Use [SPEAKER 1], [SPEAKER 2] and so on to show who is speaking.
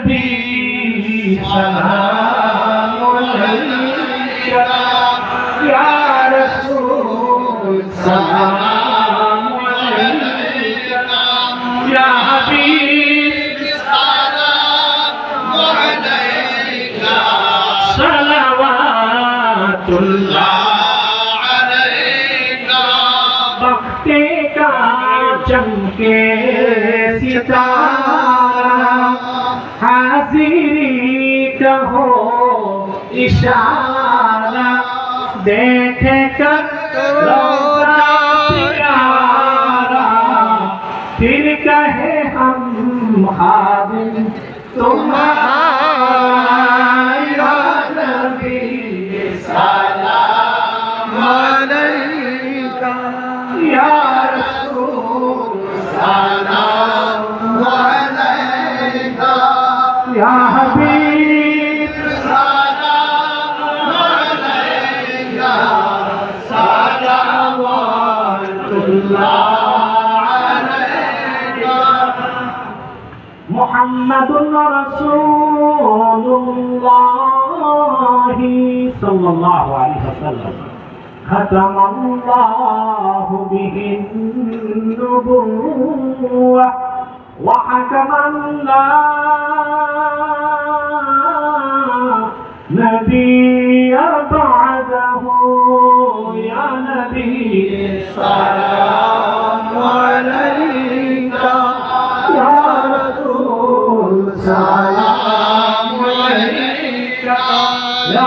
[SPEAKER 1] नबी सलाम अलैका या रसूल सलाम अलैका या हबीब सलाम अलैका सलावतुल्लाह अलैका बख्ते का चमके सितारा हाजिरी कहो इशारा देखे कर रोज़ा प्यारा फिर कहे हम हाजिर तुम्हारा नबी सलाम अलैका या रसूल सलाम अलैका या हबीब सलाम अलैका सलावतुल्लाह अलैका मुहम्मदुर रसूलुल्लाह सल्लल्लाहु अलैहि वसल्लम खतमल्लाहु बिहि नुबुव्वह व हकमल्ला नबिय्य बअदहु या नबी सलाम अलैका या रसूल सलाम अलैका या